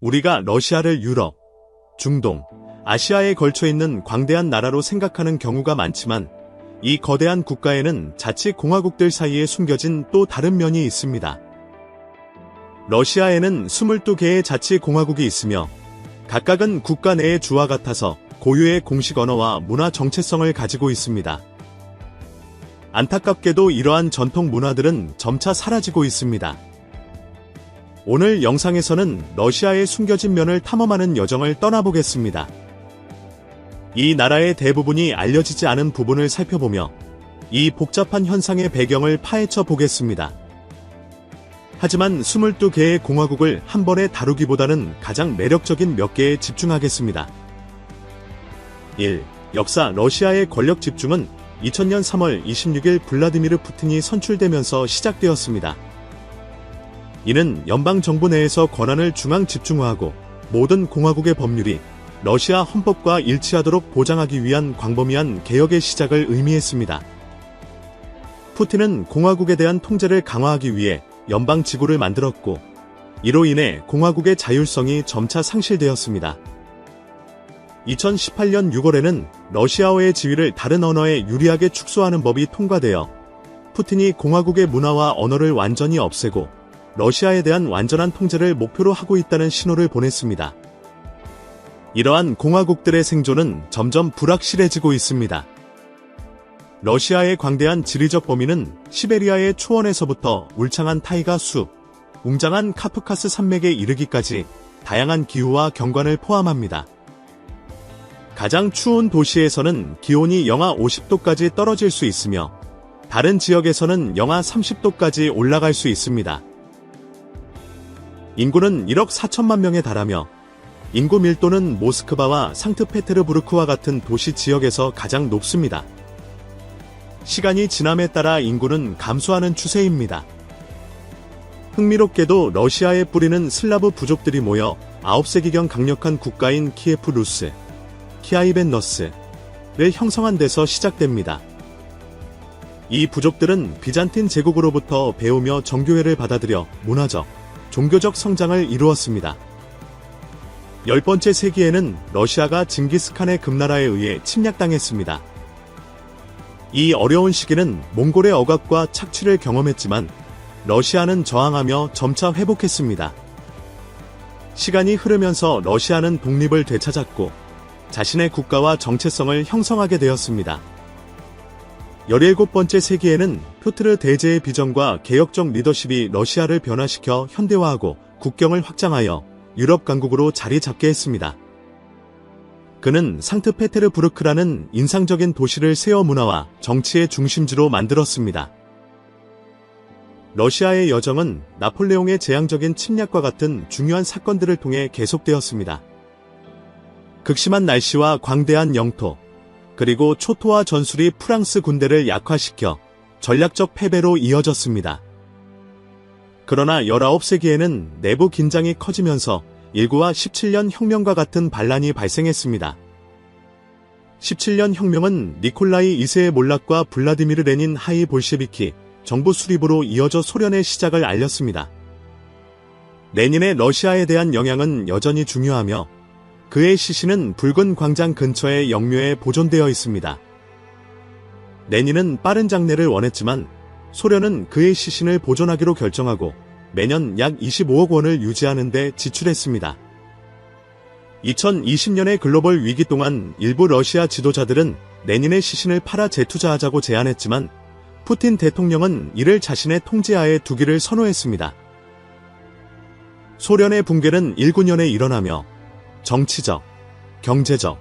우리가 러시아를 유럽, 중동, 아시아에 걸쳐 있는 광대한 나라로 생각하는 경우가 많지만 이 거대한 국가에는 자치 공화국들 사이에 숨겨진 또 다른 면이 있습니다. 러시아에는 22개의 자치 공화국이 있으며 각각은 국가 내의 주와 같아서 고유의 공식 언어와 문화 정체성을 가지고 있습니다. 안타깝게도 이러한 전통 문화들은 점차 사라지고 있습니다. 오늘 영상에서는 러시아의 숨겨진 면을 탐험하는 여정을 떠나보겠습니다. 이 나라의 대부분이 알려지지 않은 부분을 살펴보며 이 복잡한 현상의 배경을 파헤쳐 보겠습니다. 하지만 22개의 공화국을 한 번에 다루기보다는 가장 매력적인 몇 개에 집중하겠습니다. 1. 역사 러시아의 권력 집중은 2000년 3월 26일 블라디미르 푸틴이 선출되면서 시작되었습니다. 이는 연방정부 내에서 권한을 중앙 집중화하고 모든 공화국의 법률이 러시아 헌법과 일치하도록 보장하기 위한 광범위한 개혁의 시작을 의미했습니다. 푸틴은 공화국에 대한 통제를 강화하기 위해 연방지구를 만들었고 이로 인해 공화국의 자율성이 점차 상실되었습니다. 2018년 6월에는 러시아어의 지위를 다른 언어에 유리하게 축소하는 법이 통과되어 푸틴이 공화국의 문화와 언어를 완전히 없애고 러시아에 대한 완전한 통제를 목표로 하고 있다는 신호를 보냈습니다. 이러한 공화국들의 생존은 점점 불확실해지고 있습니다. 러시아의 광대한 지리적 범위는 시베리아의 초원에서부터 울창한 타이가 숲, 웅장한 카프카스 산맥에 이르기까지 다양한 기후와 경관을 포함합니다. 가장 추운 도시에서는 기온이 영하 50도까지 떨어질 수 있으며 다른 지역에서는 영하 30도까지 올라갈 수 있습니다. 인구는 1억 4천만 명에 달하며 인구 밀도는 모스크바와 상트페테르부르크와 같은 도시 지역에서 가장 높습니다. 시간이 지남에 따라 인구는 감소하는 추세입니다. 흥미롭게도 러시아에 뿌리는 슬라브 부족들이 모여 9세기경 강력한 국가인 키예프 루스, 키아이벤너스를 형성한 데서 시작됩니다. 이 부족들은 비잔틴 제국으로부터 배우며 정교회를 받아들여 문화적, 종교적 성장을 이루었습니다. 10번째 세기에는 러시아가 징기스칸의 금나라에 의해 침략당했습니다. 이 어려운 시기는 몽골의 억압과 착취를 경험했지만 러시아는 저항하며 점차 회복했습니다. 시간이 흐르면서 러시아는 독립을 되찾았고 자신의 국가와 정체성을 형성하게 되었습니다. 17번째 세기에는 표트르 대제의 비전과 개혁적 리더십이 러시아를 변화시켜 현대화하고 국경을 확장하여 유럽 강국으로 자리 잡게 했습니다. 그는 상트페테르부르크라는 인상적인 도시를 세워 문화와 정치의 중심지로 만들었습니다. 러시아의 여정은 나폴레옹의 재앙적인 침략과 같은 중요한 사건들을 통해 계속되었습니다. 극심한 날씨와 광대한 영토, 그리고 초토화 전술이 프랑스 군대를 약화시켜 전략적 패배로 이어졌습니다. 그러나 19세기에는 내부 긴장이 커지면서 19와 17년 혁명과 같은 반란이 발생했습니다. 17년 혁명은 니콜라이 2세의 몰락과 블라디미르 레닌 하이 볼셰비키 정부 수립으로 이어져 소련의 시작을 알렸습니다. 레닌의 러시아에 대한 영향은 여전히 중요하며 그의 시신은 붉은 광장 근처의 영묘에 보존되어 있습니다. 레닌은 빠른 장례를 원했지만 소련은 그의 시신을 보존하기로 결정하고 매년 약 25억 원을 유지하는 데 지출했습니다. 2020년의 글로벌 위기 동안 일부 러시아 지도자들은 레닌의 시신을 팔아 재투자하자고 제안했지만 푸틴 대통령은 이를 자신의 통제하에 두기를 선호했습니다. 소련의 붕괴는 19년에 일어나며 정치적, 경제적,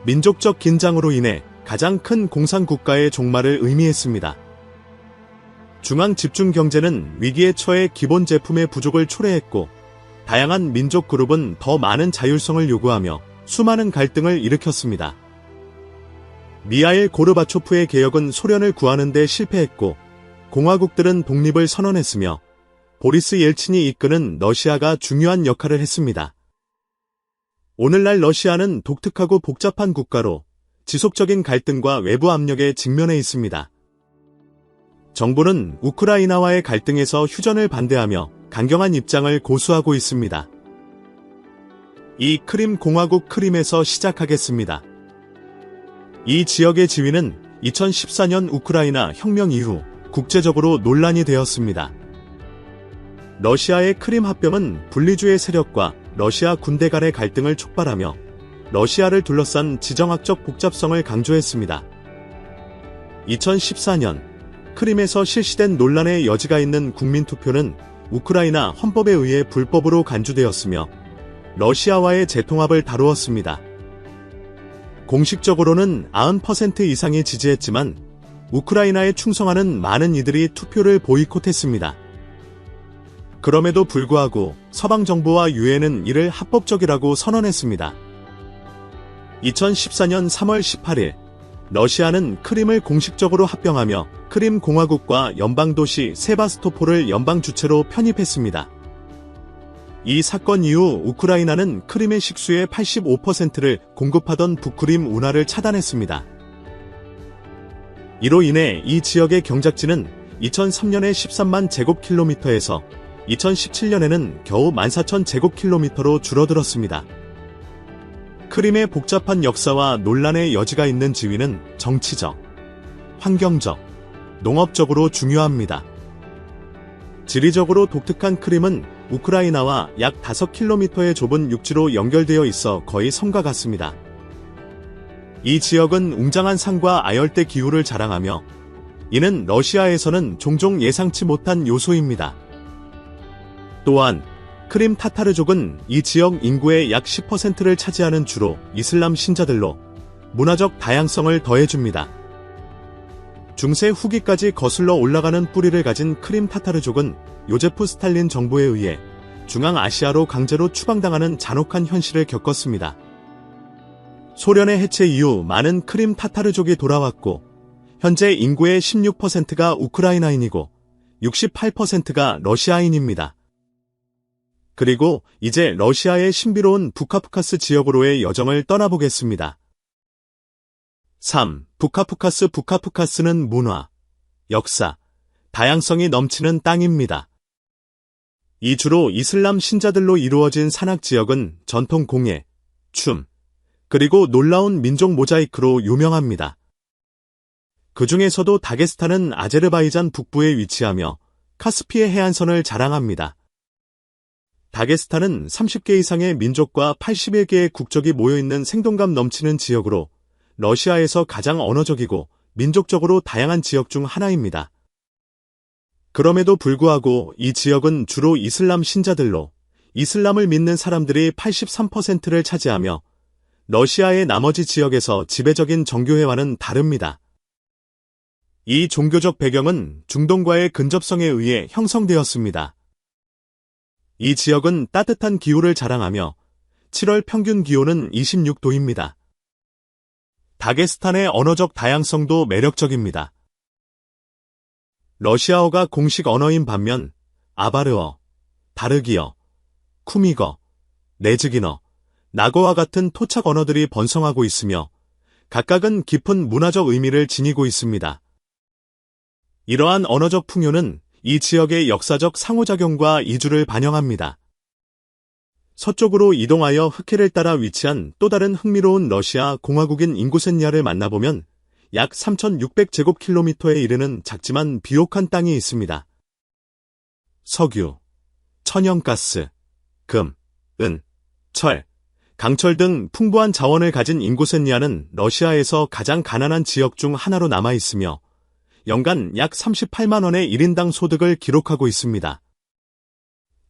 민족적 긴장으로 인해 가장 큰 공산국가의 종말을 의미했습니다. 중앙 집중 경제는 위기에 처해 기본 제품의 부족을 초래했고 다양한 민족 그룹은 더 많은 자율성을 요구하며 수많은 갈등을 일으켰습니다. 미하일 고르바초프의 개혁은 소련을 구하는 데 실패했고 공화국들은 독립을 선언했으며 보리스 옐친이 이끄는 러시아가 중요한 역할을 했습니다. 오늘날 러시아는 독특하고 복잡한 국가로 지속적인 갈등과 외부 압력에 직면해 있습니다. 정부는 우크라이나와의 갈등에서 휴전을 반대하며 강경한 입장을 고수하고 있습니다. 이 크림 공화국 크림에서 시작하겠습니다. 이 지역의 지위는 2014년 우크라이나 혁명 이후 국제적으로 논란이 되었습니다. 러시아의 크림 합병은 분리주의 세력과 러시아 군대 간의 갈등을 촉발하며 러시아를 둘러싼 지정학적 복잡성을 강조했습니다. 2014년 크림에서 실시된 논란의 여지가 있는 국민투표는 우크라이나 헌법에 의해 불법으로 간주되었으며 러시아와의 재통합을 다루었습니다. 공식적으로는 90% 이상이 지지했지만 우크라이나에 충성하는 많은 이들이 투표를 보이콧했습니다. 그럼에도 불구하고 서방 정부와 유엔은 이를 합법적이라고 선언했습니다. 2014년 3월 18일 러시아는 크림을 공식적으로 합병하며 크림 공화국과 연방도시 세바스토폴을 연방 주체로 편입했습니다. 이 사건 이후 우크라이나는 크림의 식수의 85%를 공급하던 북크림 운하를 차단했습니다. 이로 인해 이 지역의 경작지는 2003년에 13만 제곱킬로미터에서 2017년에는 겨우 14,000 제곱킬로미터로 줄어들었습니다. 크림의 복잡한 역사와 논란의 여지가 있는 지위는 정치적, 환경적, 농업적으로 중요합니다. 지리적으로 독특한 크림은 우크라이나와 약 5km의 좁은 육지로 연결되어 있어 거의 섬과 같습니다. 이 지역은 웅장한 산과 아열대 기후를 자랑하며 이는 러시아에서는 종종 예상치 못한 요소입니다. 또한 크림 타타르족은 이 지역 인구의 약 10%를 차지하는 주로 이슬람 신자들로 문화적 다양성을 더해줍니다. 중세 후기까지 거슬러 올라가는 뿌리를 가진 크림 타타르족은 요제프 스탈린 정부에 의해 중앙아시아로 강제로 추방당하는 잔혹한 현실을 겪었습니다. 소련의 해체 이후 많은 크림 타타르족이 돌아왔고 현재 인구의 16%가 우크라이나인이고 68%가 러시아인입니다. 그리고 이제 러시아의 신비로운 부카프카스 지역으로의 여정을 떠나보겠습니다. 3. 부카프카스는 문화, 역사, 다양성이 넘치는 땅입니다. 이 주로 이슬람 신자들로 이루어진 산악지역은 전통 공예, 춤, 그리고 놀라운 민족 모자이크로 유명합니다. 그 중에서도 다게스탄은 아제르바이잔 북부에 위치하며 카스피해 해안선을 자랑합니다. 다게스탄은 30개 이상의 민족과 81개의 국적이 모여있는 생동감 넘치는 지역으로 러시아에서 가장 언어적이고 민족적으로 다양한 지역 중 하나입니다. 그럼에도 불구하고 이 지역은 주로 이슬람 신자들로 이슬람을 믿는 사람들이 83%를 차지하며 러시아의 나머지 지역에서 지배적인 정교회와는 다릅니다. 이 종교적 배경은 중동과의 근접성에 의해 형성되었습니다. 이 지역은 따뜻한 기후를 자랑하며 7월 평균 기온은 26도입니다. 다게스탄의 언어적 다양성도 매력적입니다. 러시아어가 공식 언어인 반면 아바르어, 다르기어, 쿠미거, 네즈기너, 나고와 같은 토착 언어들이 번성하고 있으며 각각은 깊은 문화적 의미를 지니고 있습니다. 이러한 언어적 풍요는 이 지역의 역사적 상호작용과 이주를 반영합니다. 서쪽으로 이동하여 흑해를 따라 위치한 또 다른 흥미로운 러시아 공화국인 잉구세니아를 만나보면 약 3,600제곱킬로미터에 이르는 작지만 비옥한 땅이 있습니다. 석유, 천연가스, 금, 은, 철, 강철 등 풍부한 자원을 가진 잉구세니아는 러시아에서 가장 가난한 지역 중 하나로 남아 있으며 연간 약 38만 원의 1인당 소득을 기록하고 있습니다.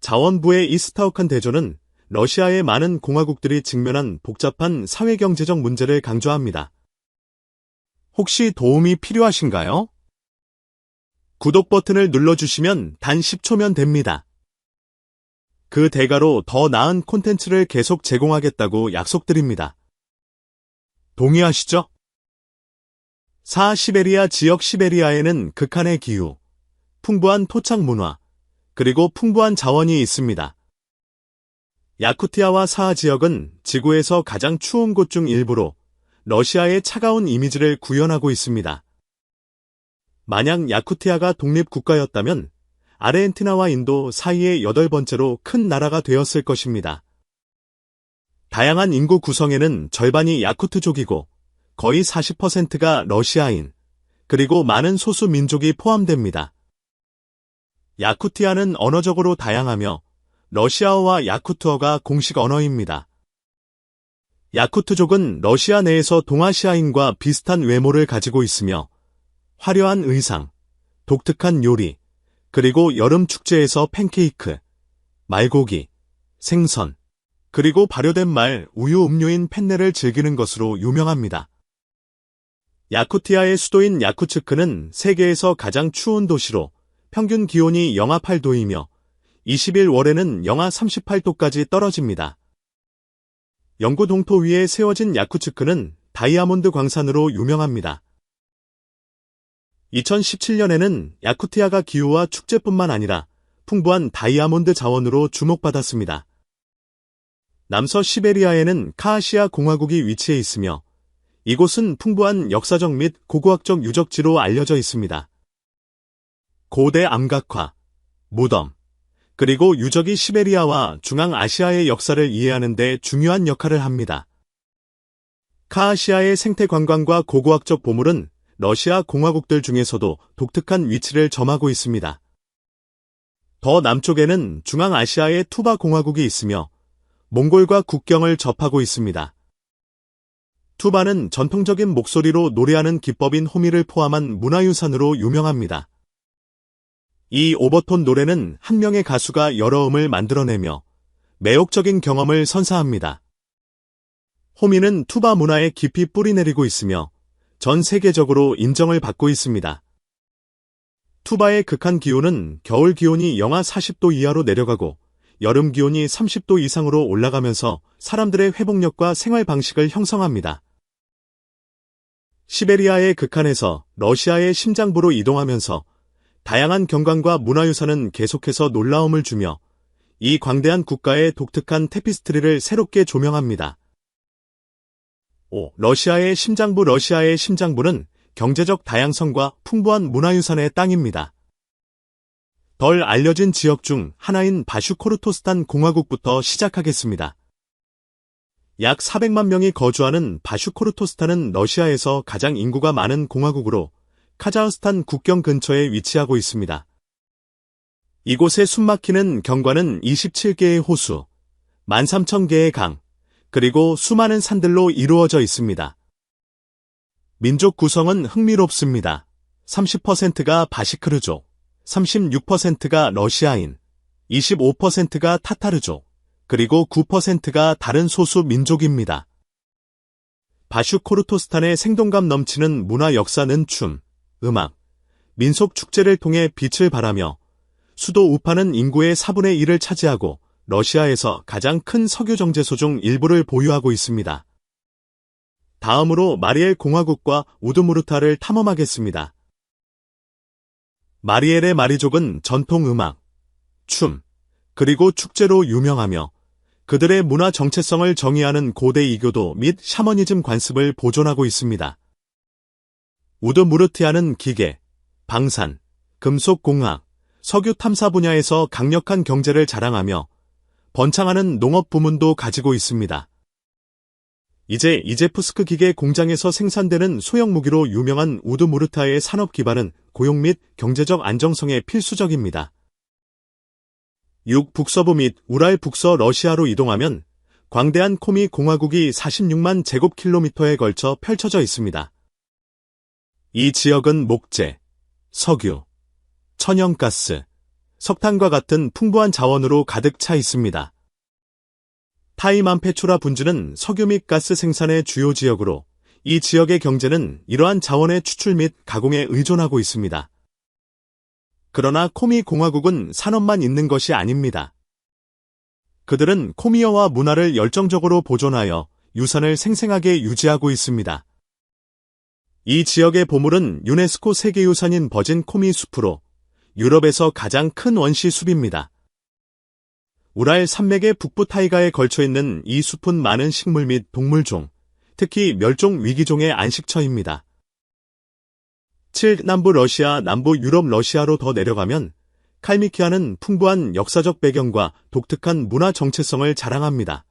자원부의 이스타우칸 대조는 러시아의 많은 공화국들이 직면한 복잡한 사회경제적 문제를 강조합니다. 혹시 도움이 필요하신가요? 구독 버튼을 눌러주시면 단 10초면 됩니다. 그 대가로 더 나은 콘텐츠를 계속 제공하겠다고 약속드립니다. 동의하시죠? 사시베리아 지역 시베리아에는 극한의 기후, 풍부한 토착 문화, 그리고 풍부한 자원이 있습니다. 야쿠티아와 사하 지역은 지구에서 가장 추운 곳 중 일부로 러시아의 차가운 이미지를 구현하고 있습니다. 만약 야쿠티아가 독립국가였다면 아르헨티나와 인도 사이의 8번째로 큰 나라가 되었을 것입니다. 다양한 인구 구성에는 절반이 야쿠트족이고 거의 40%가 러시아인, 그리고 많은 소수 민족이 포함됩니다. 야쿠티아는 언어적으로 다양하며 러시아어와 야쿠트어가 공식 언어입니다. 야쿠트족은 러시아 내에서 동아시아인과 비슷한 외모를 가지고 있으며 화려한 의상, 독특한 요리, 그리고 여름 축제에서 팬케이크, 말고기, 생선, 그리고 발효된 말, 우유 음료인 펜네를 즐기는 것으로 유명합니다. 야쿠티아의 수도인 야쿠츠크는 세계에서 가장 추운 도시로 평균 기온이 영하 8도이며 20일월에는 영하 38도까지 떨어집니다. 영구 동토 위에 세워진 야쿠츠크는 다이아몬드 광산으로 유명합니다. 2017년에는 야쿠티아가 기후와 축제뿐만 아니라 풍부한 다이아몬드 자원으로 주목받았습니다. 남서 시베리아에는 카하시아 공화국이 위치해 있으며 이곳은 풍부한 역사적 및 고고학적 유적지로 알려져 있습니다. 고대 암각화, 무덤, 그리고 유적이 시베리아와 중앙아시아의 역사를 이해하는 데 중요한 역할을 합니다. 카하시아의 생태 관광과 고고학적 보물은 러시아 공화국들 중에서도 독특한 위치를 점하고 있습니다. 더 남쪽에는 중앙아시아의 투바 공화국이 있으며 몽골과 국경을 접하고 있습니다. 투바는 전통적인 목소리로 노래하는 기법인 호미를 포함한 문화유산으로 유명합니다. 이 오버톤 노래는 한 명의 가수가 여러 음을 만들어내며 매혹적인 경험을 선사합니다. 호미는 투바 문화에 깊이 뿌리내리고 있으며 전 세계적으로 인정을 받고 있습니다. 투바의 극한 기온은 겨울 기온이 영하 40도 이하로 내려가고 여름 기온이 30도 이상으로 올라가면서 사람들의 회복력과 생활 방식을 형성합니다. 시베리아의 극한에서 러시아의 심장부로 이동하면서 다양한 경관과 문화유산은 계속해서 놀라움을 주며 이 광대한 국가의 독특한 테피스트리를 새롭게 조명합니다. 5. 러시아의 심장부는 경제적 다양성과 풍부한 문화유산의 땅입니다. 덜 알려진 지역 중 하나인 바슈코르토스탄 공화국부터 시작하겠습니다. 약 400만 명이 거주하는 바슈코르토스탄은 러시아에서 가장 인구가 많은 공화국으로 카자흐스탄 국경 근처에 위치하고 있습니다. 이곳의 숨막히는 경관은 27개의 호수, 13,000개의 강, 그리고 수많은 산들로 이루어져 있습니다. 민족 구성은 흥미롭습니다. 30%가 바시크르족, 36%가 러시아인, 25%가 타타르족, 그리고 9%가 다른 소수 민족입니다. 바슈코르토스탄의 생동감 넘치는 문화 역사는 춤, 음악, 민속 축제를 통해 빛을 발하며 수도 우파는 인구의 4분의 1을 차지하고 러시아에서 가장 큰 석유 정제소 중 일부를 보유하고 있습니다. 다음으로 마리엘 공화국과 우드무르타를 탐험하겠습니다. 마리엘의 마리족은 전통 음악, 춤, 그리고 축제로 유명하며 그들의 문화 정체성을 정의하는 고대 이교도 및 샤머니즘 관습을 보존하고 있습니다. 우드무르티아는 기계, 방산, 금속공학, 석유 탐사 분야에서 강력한 경제를 자랑하며 번창하는 농업 부문도 가지고 있습니다. 이제푸스크 기계 공장에서 생산되는 소형 무기로 유명한 우드무르타의 산업 기반은 고용 및 경제적 안정성에 필수적입니다. 6. 북서부 및 우랄 북서 러시아로 이동하면 광대한 코미 공화국이 46만 제곱킬로미터에 걸쳐 펼쳐져 있습니다. 이 지역은 목재, 석유, 천연가스, 석탄과 같은 풍부한 자원으로 가득 차 있습니다. 타이만페초라 분주는 석유 및 가스 생산의 주요 지역으로 이 지역의 경제는 이러한 자원의 추출 및 가공에 의존하고 있습니다. 그러나 코미 공화국은 산업만 있는 것이 아닙니다. 그들은 코미어와 문화를 열정적으로 보존하여 유산을 생생하게 유지하고 있습니다. 이 지역의 보물은 유네스코 세계유산인 버진 코미 숲으로 유럽에서 가장 큰 원시 숲입니다. 우랄 산맥의 북부 타이가에 걸쳐 있는 이 숲은 많은 식물 및 동물종, 특히 멸종 위기종의 안식처입니다. 7. 남부 러시아, 남부 유럽 러시아로 더 내려가면 칼미키아는 풍부한 역사적 배경과 독특한 문화 정체성을 자랑합니다.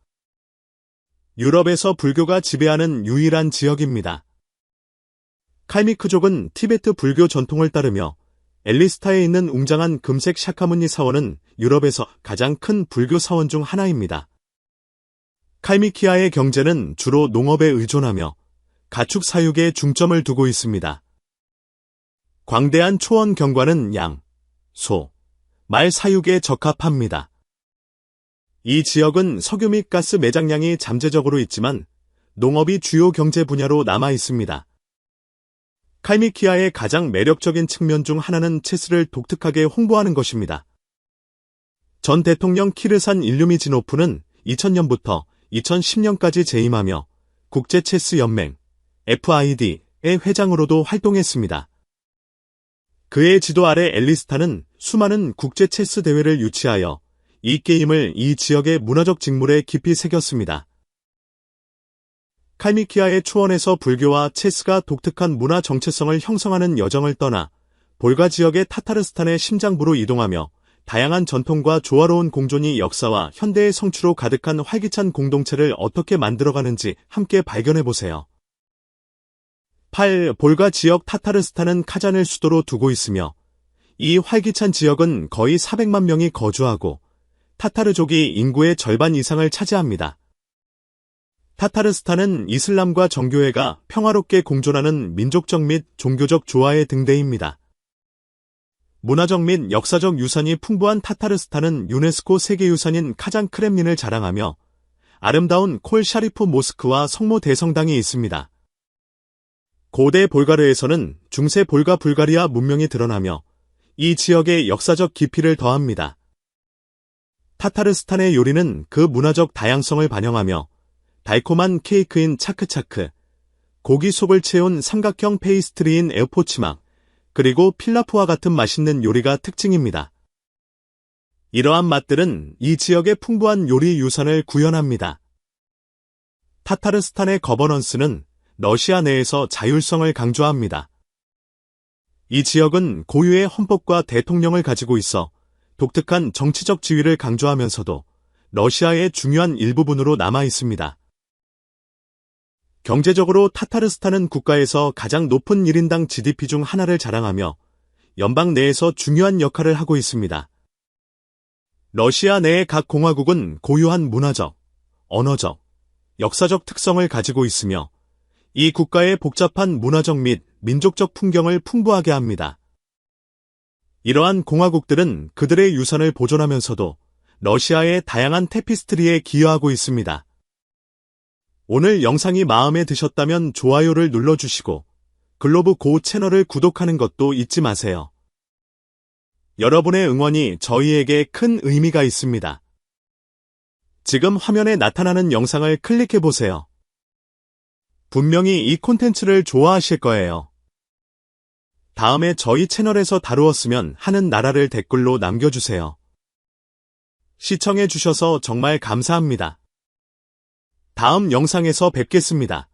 유럽에서 불교가 지배하는 유일한 지역입니다. 칼미크족은 티베트 불교 전통을 따르며 엘리스타에 있는 웅장한 금색 샤카무니 사원은 유럽에서 가장 큰 불교 사원 중 하나입니다. 칼미키아의 경제는 주로 농업에 의존하며 가축 사육에 중점을 두고 있습니다. 광대한 초원 경관은 양, 소, 말 사육에 적합합니다. 이 지역은 석유 및 가스 매장량이 잠재적으로 있지만 농업이 주요 경제 분야로 남아 있습니다. 칼미키아의 가장 매력적인 측면 중 하나는 체스를 독특하게 홍보하는 것입니다. 전 대통령 키르산 일류미지노프는 2000년부터 2010년까지 재임하며 국제체스연맹 FID의 회장으로도 활동했습니다. 그의 지도 아래 엘리스타는 수많은 국제체스 대회를 유치하여 이 게임을 이 지역의 문화적 직물에 깊이 새겼습니다. 칼미키아의 초원에서 불교와 체스가 독특한 문화 정체성을 형성하는 여정을 떠나 볼가 지역의 타타르스탄의 심장부로 이동하며 다양한 전통과 조화로운 공존이 역사와 현대의 성취로 가득한 활기찬 공동체를 어떻게 만들어가는지 함께 발견해보세요. 8. 볼가 지역 타타르스탄은 카잔을 수도로 두고 있으며 이 활기찬 지역은 거의 400만 명이 거주하고 타타르족이 인구의 절반 이상을 차지합니다. 타타르스탄은 이슬람과 정교회가 평화롭게 공존하는 민족적 및 종교적 조화의 등대입니다. 문화적 및 역사적 유산이 풍부한 타타르스탄은 유네스코 세계유산인 카잔 크렘린을 자랑하며 아름다운 콜 샤리프 모스크와 성모 대성당이 있습니다. 고대 볼가르에서는 중세 볼가 불가리아 문명이 드러나며 이 지역의 역사적 깊이를 더합니다. 타타르스탄의 요리는 그 문화적 다양성을 반영하며 달콤한 케이크인 차크차크, 고기 속을 채운 삼각형 페이스트리인 에어포치막, 그리고 필라프와 같은 맛있는 요리가 특징입니다. 이러한 맛들은 이 지역의 풍부한 요리 유산을 구현합니다. 타타르스탄의 거버넌스는 러시아 내에서 자율성을 강조합니다. 이 지역은 고유의 헌법과 대통령을 가지고 있어 독특한 정치적 지위를 강조하면서도 러시아의 중요한 일부분으로 남아 있습니다. 경제적으로 타타르스탄은 국가에서 가장 높은 1인당 GDP 중 하나를 자랑하며 연방 내에서 중요한 역할을 하고 있습니다. 러시아 내의 각 공화국은 고유한 문화적, 언어적, 역사적 특성을 가지고 있으며 이 국가의 복잡한 문화적 및 민족적 풍경을 풍부하게 합니다. 이러한 공화국들은 그들의 유산을 보존하면서도 러시아의 다양한 테피스트리에 기여하고 있습니다. 오늘 영상이 마음에 드셨다면 좋아요를 눌러주시고 글로브 고 채널을 구독하는 것도 잊지 마세요. 여러분의 응원이 저희에게 큰 의미가 있습니다. 지금 화면에 나타나는 영상을 클릭해보세요. 분명히 이 콘텐츠를 좋아하실 거예요. 다음에 저희 채널에서 다루었으면 하는 나라를 댓글로 남겨주세요. 시청해주셔서 정말 감사합니다. 다음 영상에서 뵙겠습니다.